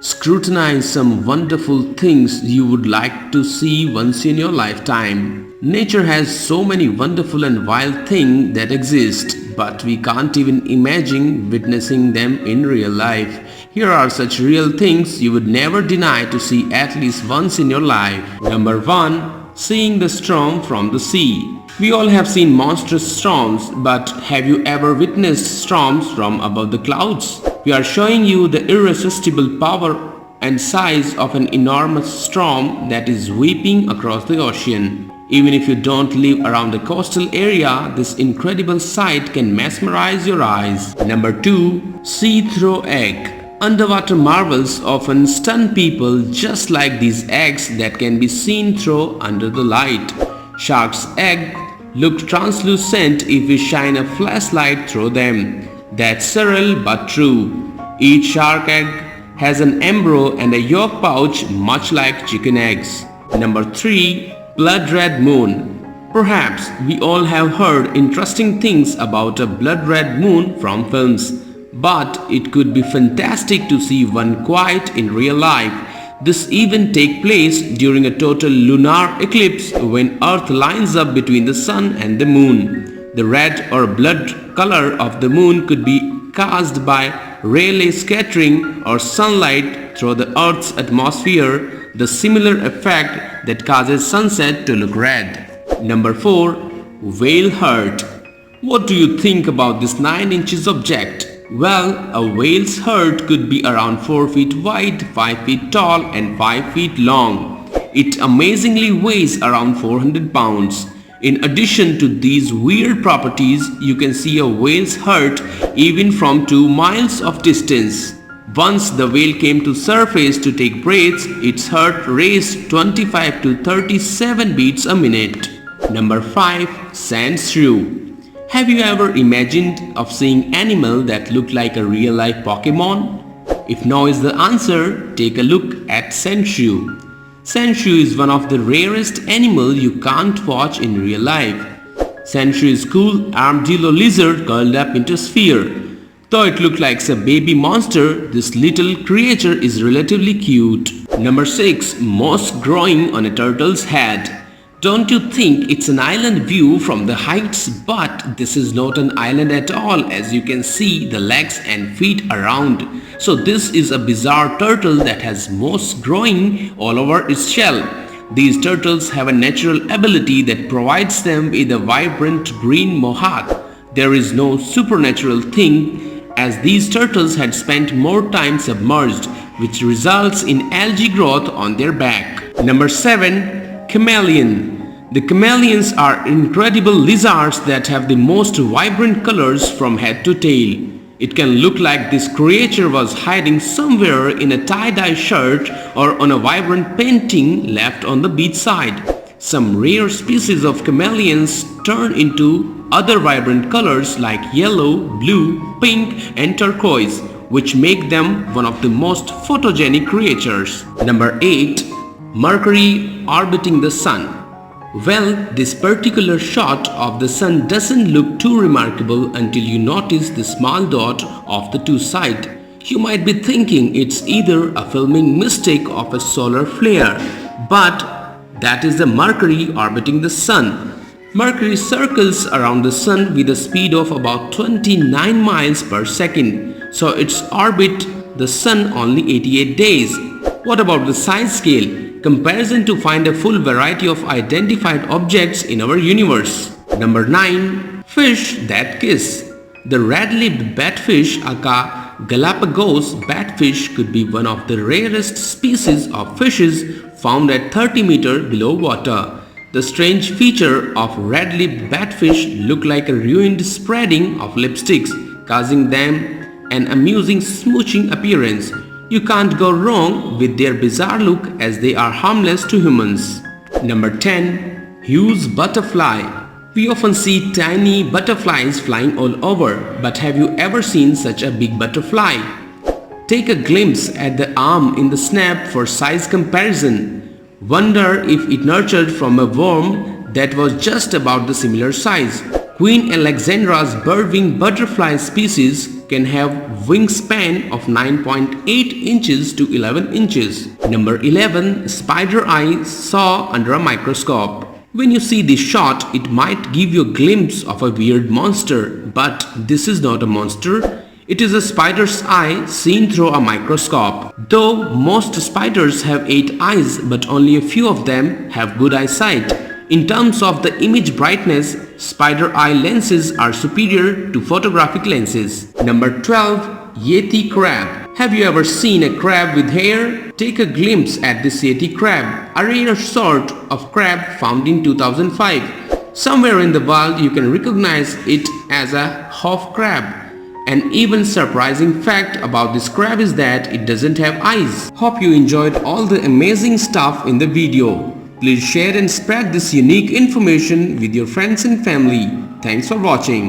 Scrutinize some wonderful things you would like to see once in your lifetime. Nature has so many wonderful and wild things that exist, but we can't even imagine witnessing them in real life. Here are such real things you would never deny to see at least once in your life. Number 1. Seeing the storm from the sea. We all have seen monstrous storms, but have you ever witnessed storms from above the clouds? We are showing you the irresistible power and size of an enormous storm that is sweeping across the ocean. Even if you don't live around the coastal area, this incredible sight can mesmerize your eyes. Number 2. See-through egg. Underwater marvels often stun people, just like these eggs that can be seen through under the light. Shark's egg look translucent if we shine a flashlight through them. That's surreal but true. Each shark egg has an embryo and a yolk pouch much like chicken eggs. Number 3. Blood red moon. Perhaps we all have heard interesting things about a blood red moon from films, but it could be fantastic to see one quite in real life. This even takes place during a total lunar eclipse when Earth lines up between the sun and the moon. The red or blood color of the moon could be caused by Rayleigh scattering or sunlight through the Earth's atmosphere, the similar effect that causes sunset to look red. Number 4. Whale heart. What do you think about this 9 inches object? Well, a whale's heart could be around 4 feet wide, 5 feet tall and 5 feet long. It amazingly weighs around 400 pounds. In addition to these weird properties, you can see a whale's heart even from 2 miles of distance. Once the whale came to surface to take breaths, its heart raced 25 to 37 beats a minute. Number 5. Sand shrew. Have you ever imagined of seeing animal that look like a real-life Pokemon? If no is the answer, take a look at sand shrew. Sand shrew is one of the rarest animal you can't watch in real life. Sand shrew is cool armadillo lizard curled up into a sphere. Though it looks like a baby monster, this little creature is relatively cute. Number 6. Moss growing on a turtle's head. Don't you think it's an island view from the heights? But this is not an island at all, as you can see the legs and feet around. So this is a bizarre turtle that has moss growing all over its shell. These turtles have a natural ability that provides them with a vibrant green mohat. There is no supernatural thing, as these turtles had spent more time submerged, which results in algae growth on their back. Number 7. Chameleon. The chameleons are incredible lizards that have the most vibrant colors from head to tail. It can look like this creature was hiding somewhere in a tie-dye shirt or on a vibrant painting left on the beachside. Some rare species of chameleons turn into other vibrant colors like yellow, blue, pink and turquoise, which make them one of the most photogenic creatures. Number 8. Mercury orbiting the Sun. Well, this particular shot of the sun doesn't look too remarkable until you notice the small dot of the two sides. You might be thinking it's either a filming mistake of a solar flare, but that is the Mercury orbiting the sun. Mercury circles around the sun with a speed of about 29 miles per second, so its orbit the sun only 88 days. What about the size scale? Comparison to find a full variety of identified objects in our universe. Number 9. Fish that kiss. The red-lipped batfish, aka Galapagos batfish, could be one of the rarest species of fishes found at 30 meters below water. The strange feature of red-lipped batfish look like a ruined spreading of lipsticks, causing them an amusing smooching appearance. You can't go wrong with their bizarre look, as they are harmless to humans. Number 10. Huge butterfly. We often see tiny butterflies flying all over, but have you ever seen such a big butterfly? Take a glimpse at the arm in the snap for size comparison. Wonder if it nurtured from a worm that was just about the similar size. Queen Alexandra's birdwing butterfly species can have wingspan of 9.8 inches to 11 inches. Number 11. Spider eye saw under a microscope. When you see this shot, it might give you a glimpse of a weird monster, but this is not a monster. It is a spider's eye seen through a microscope. Though most spiders have 8 eyes, but only a few of them have good eyesight. In terms of the image brightness, spider eye lenses are superior to photographic lenses. Number 12. Yeti crab. Have you ever seen a crab with hair? Take a glimpse at this Yeti crab, a rare sort of crab found in 2005. Somewhere in the world you can recognize it as a hoff crab. An even surprising fact about this crab is that it doesn't have eyes. Hope you enjoyed all the amazing stuff in the video. Please share and spread this unique information with your friends and family. Thanks for watching.